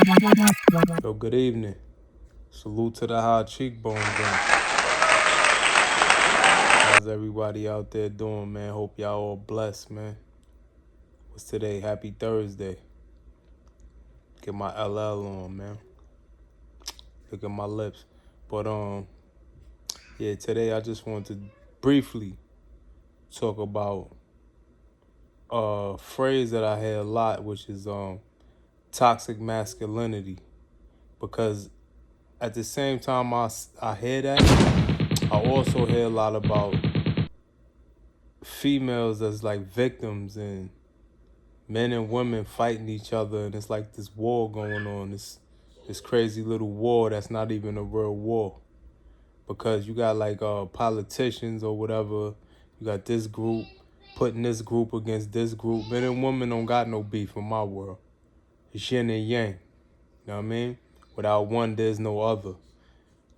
Yo, good evening. Salute to the high cheekbone gang. How's everybody out there doing, man? Hope y'all all blessed, man. What's today? Happy Thursday. Get my LL on, man. Look at my lips. But yeah, today I just wanted to briefly talk about a phrase that I hear a lot, which is toxic masculinity. Because at the same time I hear that, I also hear a lot about females as like victims and men and women fighting each other, and it's like this war going on, this crazy little war that's not even a real war, because you got like politicians or whatever, you got this group putting this group against this group. Men and women don't got no beef in my world. It's yin and yang, you know what I mean? Without one, there's no other.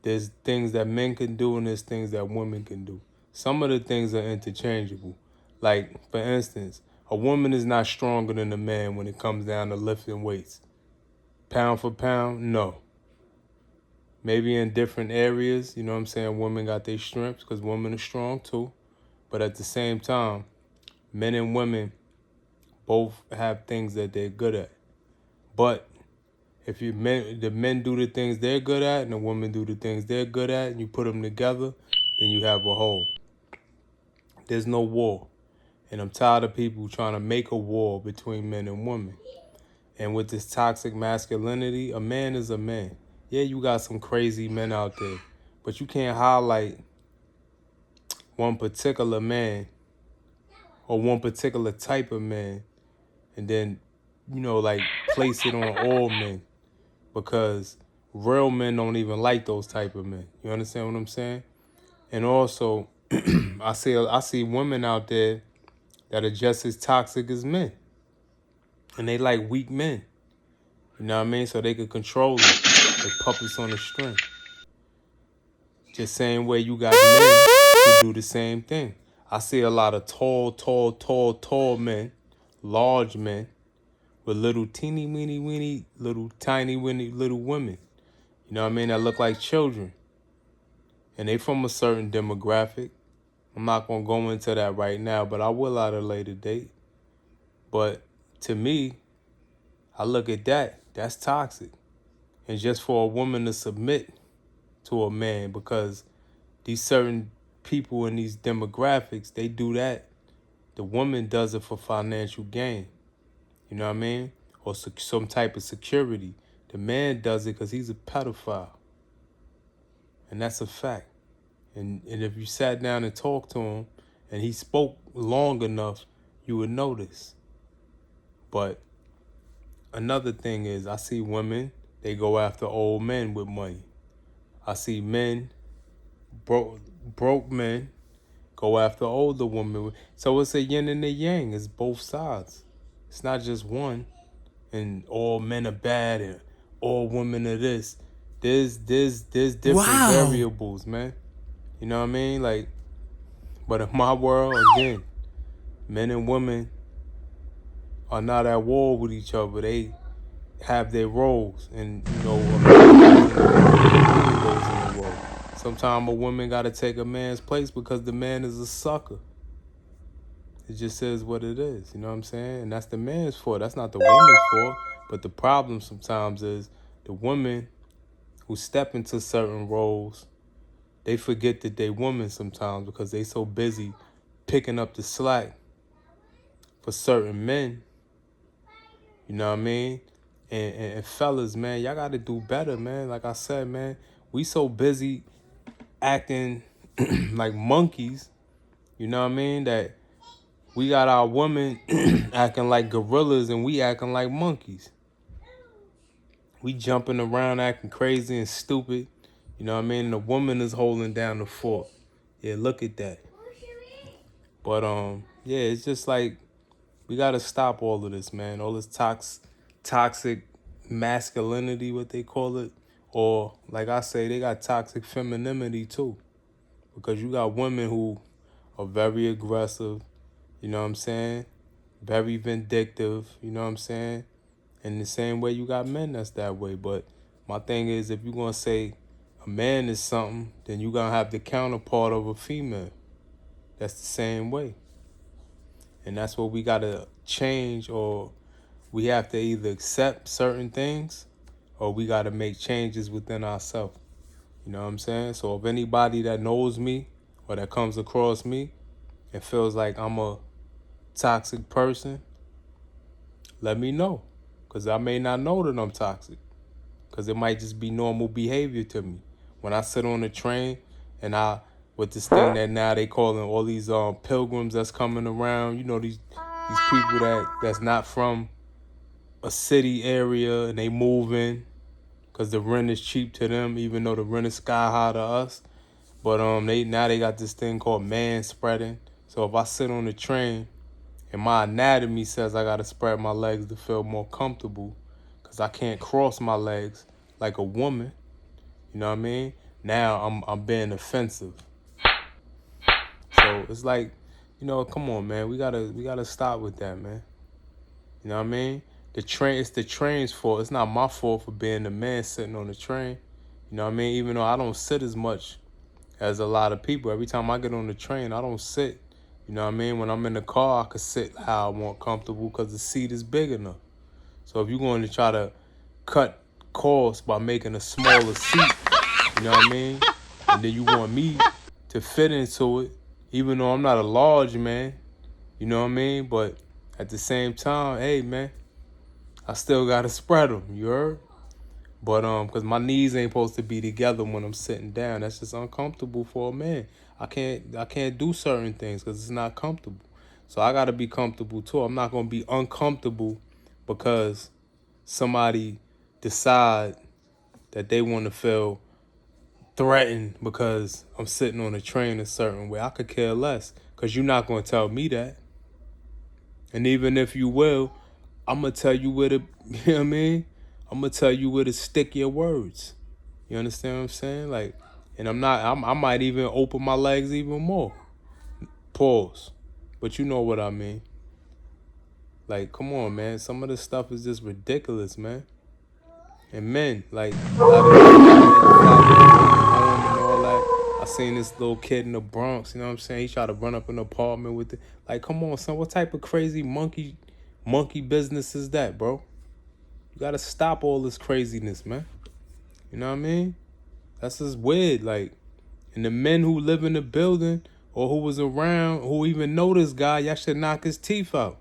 There's things that men can do and there's things that women can do. Some of the things are interchangeable. Like, for instance, a woman is not stronger than a man when it comes down to lifting weights. Pound for pound, no. Maybe in different areas, you know what I'm saying, women got their strengths because women are strong too. But at the same time, men and women both have things that they're good at. But if the men do the things they're good at and the women do the things they're good at, and you put them together, then you have a whole. There's no war. And I'm tired of people trying to make a war between men and women. And with this toxic masculinity, a man is a man. Yeah, you got some crazy men out there, but you can't highlight one particular man or one particular type of man and then, like place it on all men, because real men don't even like those type of men. You understand what I'm saying? And also, I see women out there that are just as toxic as men, and they like weak men. You know what I mean? So they can control them, like puppets on a string. Just same way you got men who do the same thing. I see a lot of tall men, large men, with little teeny weeny, little tiny weeny little women. You know what I mean? That look like children. And they from a certain demographic. I'm not gonna go into that right now, but I will at a later date. But to me, I look at that, that's toxic. And just for a woman to submit to a man because these certain people in these demographics, they do that. The woman does it for financial gain. You know what I mean? Or some type of security. The man does it because he's a pedophile. And that's a fact. And if you sat down and talked to him and he spoke long enough, you would notice. But another thing is, I see women, they go after old men with money. I see men, broke men, go after older women. So it's a yin and a yang. It's both sides. It's not just one. And all men are bad and all women are this. There's different variables, man. You know what I mean? Like, but in my world, again, men and women are not at war with each other. They have their roles, and a man goes in the world, and a woman goes in the world. Sometimes a woman got to take a man's place because the man is a sucker. It just says what it is, you know what I'm saying? And that's the man's fault. That's not the woman's fault. But the problem sometimes is the women who step into certain roles, they forget that they women sometimes because they so busy picking up the slack for certain men. You know what I mean? And fellas, man, y'all got to do better, man. Like I said, man, we so busy acting like monkeys, you know what I mean, that we got our women acting like gorillas and we acting like monkeys. We jumping around acting crazy and stupid, you know what I mean? And the woman is holding down the fort. Yeah, look at that. But yeah, it's just like we gotta stop all of this, man. All this toxic masculinity, what they call it, or like I say, they got toxic femininity too, because you got women who are very aggressive, you know what I'm saying, very vindictive, you know what I'm saying, In the same way you got men that's that way. But my thing is, if you're going to say a man is something, then you're going to have the counterpart of a female. That's the same way. And that's what we got to change, or we have to either accept certain things or we got to make changes within ourselves. You know what I'm saying? So if anybody that knows me or that comes across me and feels like I'm a toxic person, let me know. Because I may not know that I'm toxic. Because it might just be normal behavior to me. When I sit on the train and with this thing that now they calling all these pilgrims that's coming around, you know, these people that's not from a city area and they moving because the rent is cheap to them, even though the rent is sky high to us. But they got this thing called man spreading. So if I sit on the train and my anatomy says I gotta spread my legs to feel more comfortable, because I can't cross my legs like a woman, you know what I mean? Now I'm being offensive. So it's like, you know, come on, man. We gotta stop with that, man. You know what I mean? It's the train's fault. It's not my fault for being the man sitting on the train. You know what I mean? Even though I don't sit as much as a lot of people. Every time I get on the train, I don't sit. You know what I mean? When I'm in the car, I could sit how I want, comfortable, because the seat is big enough. So if you're going to try to cut costs by making a smaller seat, you know what I mean? And then you want me to fit into it, even though I'm not a large man, you know what I mean? But at the same time, hey, man, I still got to spread them, you heard? But because my knees ain't supposed to be together when I'm sitting down. That's just uncomfortable for a man. I can't do certain things because it's not comfortable. So I gotta be comfortable too. I'm not gonna be uncomfortable because somebody decide that they want to feel threatened because I'm sitting on a train a certain way. I could care less because you're not gonna tell me that. And even if you will, I'm gonna tell you where to, you know what I mean? I'm gonna tell you where to stick your words. You understand what I'm saying? Like, and I might even open my legs even more. Pause. But you know what I mean. Like, come on, man. Some of this stuff is just ridiculous, man. And men, like, a lot of these men follow the women home and all that. I seen this little kid in the Bronx, you know what I'm saying? He tried to run up an apartment with it. Like, come on, son. What type of crazy monkey business is that, bro? You gotta stop all this craziness, man. You know what I mean? That's just weird. Like, and the men who live in the building or who was around, who even know this guy, y'all should knock his teeth out.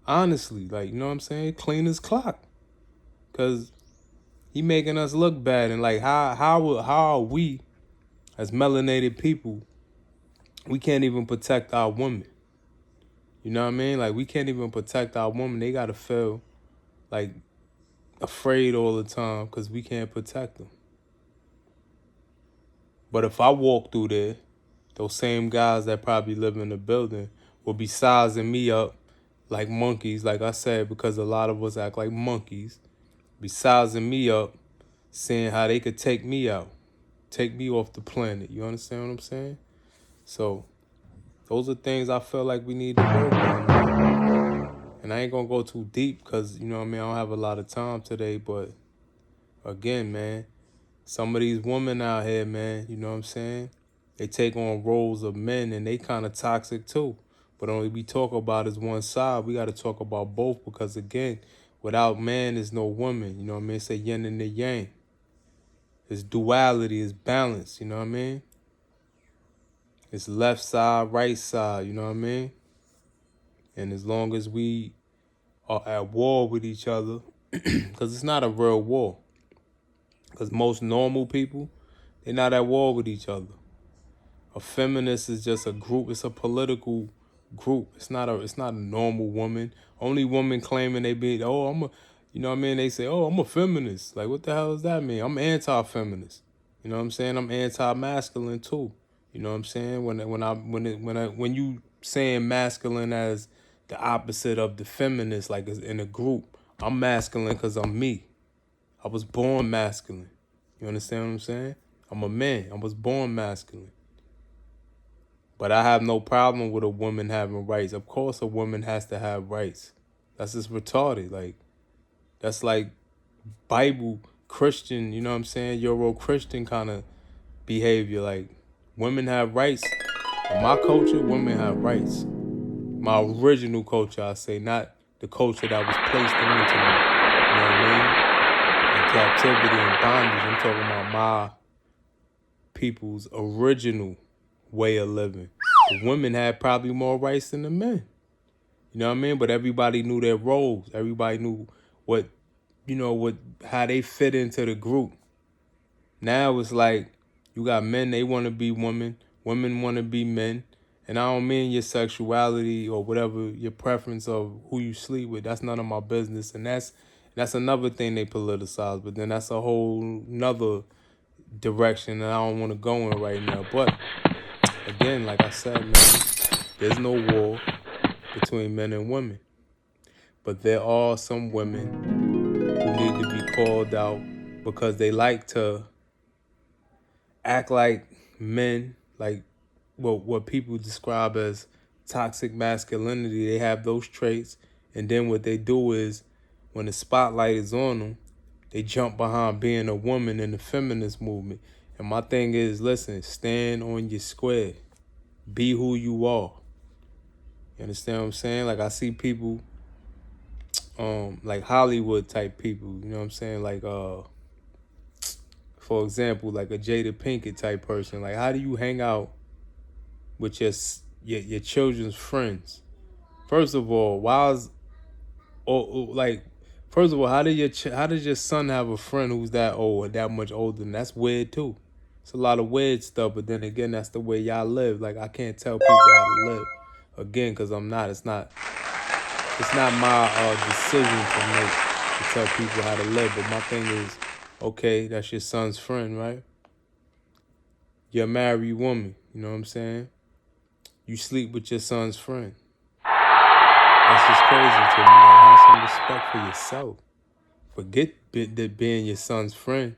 Honestly, like, you know what I'm saying? Clean his clock. Because he making us look bad. And, like, how are we, as melanated people, we can't even protect our women. You know what I mean? Like, we can't even protect our women. They got to feel, like, afraid all the time because we can't protect them. But if I walk through there, those same guys that probably live in the building will be sizing me up like monkeys, like I said, because a lot of us act like monkeys. Be sizing me up, seeing how they could take me out, take me off the planet. You understand what I'm saying? So those are things I feel like we need to work on, man. And I ain't gonna go too deep because, you know what I mean, I don't have a lot of time today. But again, man, some of these women out here, man, you know what I'm saying? They take on roles of men and they kind of toxic too. But only we talk about is one side. We got to talk about both because, again, without man is no woman. You know what I mean? It's a yin and a yang. It's duality. It's balance. You know what I mean? It's left side, right side. You know what I mean? And as long as we are at war with each other, because it's not a real war. Because most normal people, they're not at war with each other. A feminist is just a group. It's a political group. It's not a normal woman. Only woman claiming they be, oh, you know what I mean? They say, oh, I'm a feminist. Like, what the hell does that mean? I'm anti-feminist. You know what I'm saying? I'm anti-masculine too. You know what I'm saying? When you saying masculine as the opposite of the feminist, like in a group, I'm masculine because I'm me. I was born masculine. You understand what I'm saying? I'm a man. I was born masculine. But I have no problem with a woman having rights. Of course, a woman has to have rights. That's just retarded. Like, That's like Bible Christian, you know what I'm saying? Euro-Christian kind of behavior. Like, women have rights. In my culture, women have rights. My original culture, I say, not the culture that was placed onto me. You know what I mean? In captivity and bondage. I'm talking about my people's original way of living. The women had probably more rights than the men. You know what I mean? But everybody knew their roles. Everybody knew what, how they fit into the group. Now it's like you got men, they want to be women. Women want to be men. And I don't mean your sexuality or whatever, your preference of who you sleep with. That's none of my business. And that's another thing they politicize. But then that's a whole nother direction that I don't want to go in right now. But again, like I said, man, there's no war between men and women. But there are some women who need to be called out because they like to act like men, like what people describe as toxic masculinity. They have those traits, and then what they do is, when the spotlight is on them, they jump behind being a woman in the feminist movement. And my thing is, listen, stand on your square. Be who you are. You understand what I'm saying? Like, I see people, like Hollywood type people, you know what I'm saying? Like, for example, like a Jada Pinkett type person. Like, how do you hang out with your children's friends? First of all, first of all, how does your son have a friend who's that old or that much older? And that's weird too. It's a lot of weird stuff, but then again, that's the way y'all live. Like, I can't tell people how to live again, because I'm not. It's not my decision to make to tell people how to live. But my thing is, okay, that's your son's friend, right? You're a married woman, you know what I'm saying? You sleep with your son's friend. That's just crazy to me. Like, have some respect for yourself. Forget being your son's friend.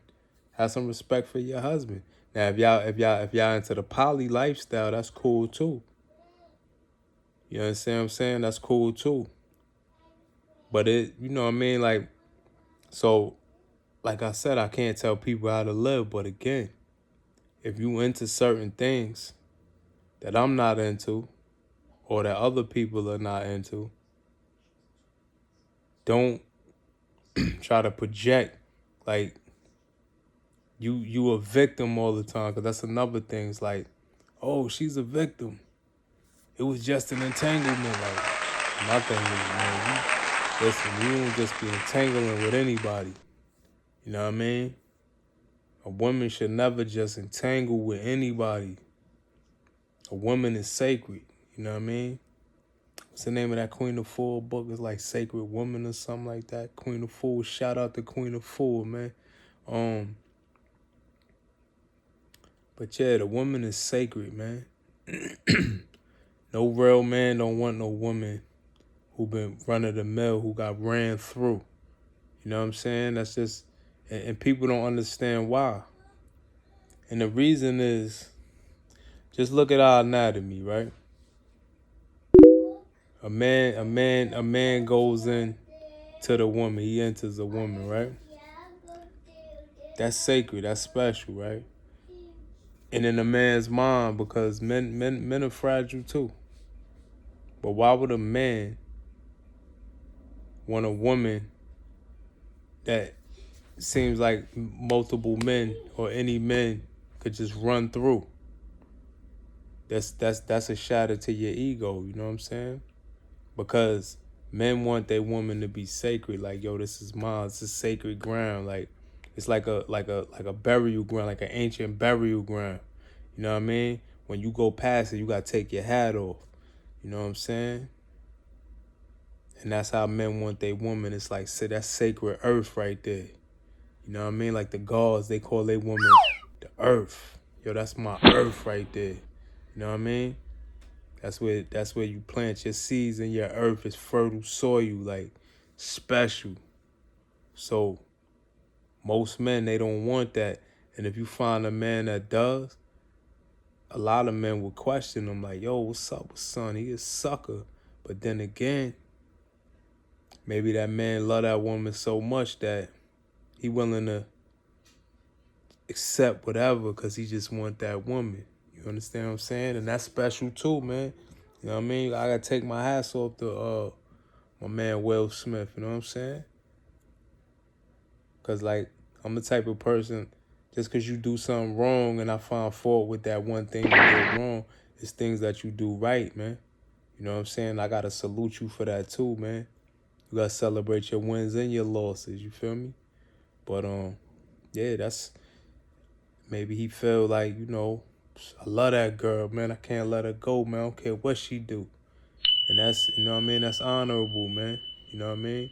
Have some respect for your husband. Now, if y'all into the poly lifestyle, that's cool too. You understand what I'm saying? That's cool too. But you know what I mean? Like, so, like I said, I can't tell people how to live. But again, if you into certain things that I'm not into, or that other people are not into, don't try to project like you a victim all the time, because that's another thing. It's like, oh, she's a victim. It was just an entanglement. Like, my thing is, man, listen, you don't just be entangling with anybody. You know what I mean? A woman should never just entangle with anybody. A woman is sacred. You know what I mean? What's the name of that Queen of Fool book? It's like Sacred Woman or something like that. Queen of Fool. Shout out to Queen of Fool, man. But yeah, the woman is sacred, man. No real man don't want no woman who been run of the mill, who got ran through. You know what I'm saying? That's just, and people don't understand why. And the reason is, just look at our anatomy, right? A man goes in to the woman. He enters a woman, right? That's sacred. That's special, right? And in a man's mind, because men are fragile too. But why would a man want a woman that seems like multiple men or any men could just run through? That's a shatter to your ego, you know what I'm saying? Because men want their woman to be sacred. Like, yo, this is mine. This is sacred ground. Like, it's like a burial ground, like an ancient burial ground. You know what I mean? When you go past it, you gotta take your hat off. You know what I'm saying? And that's how men want their woman. It's like, say, that's sacred earth right there. You know what I mean? Like the gods, they call their woman the earth. Yo, that's my earth right there. You know what I mean? That's where you plant your seeds, and your earth is fertile soil, like special. So most men, they don't want that. And if you find a man that does, a lot of men will question him like, yo, what's up with son? He a sucker. But then again, maybe that man love that woman so much that he willing to accept whatever because he just want that woman. You understand what I'm saying? And that's special too, man. You know what I mean? I gotta take my hats off to my man Will Smith. You know what I'm saying? Because, like, I'm the type of person, just because you do something wrong and I find fault with that one thing you did wrong, it's things that you do right, man. You know what I'm saying? I got to salute you for that too, man. You got to celebrate your wins and your losses, you feel me? But, yeah, that's, maybe he felt like, I love that girl, man. I can't let her go, man. I don't care what she do. And that's, you know what I mean? That's honorable, man. You know what I mean?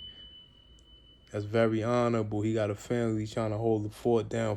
That's very honorable. He got a family trying to hold the fort down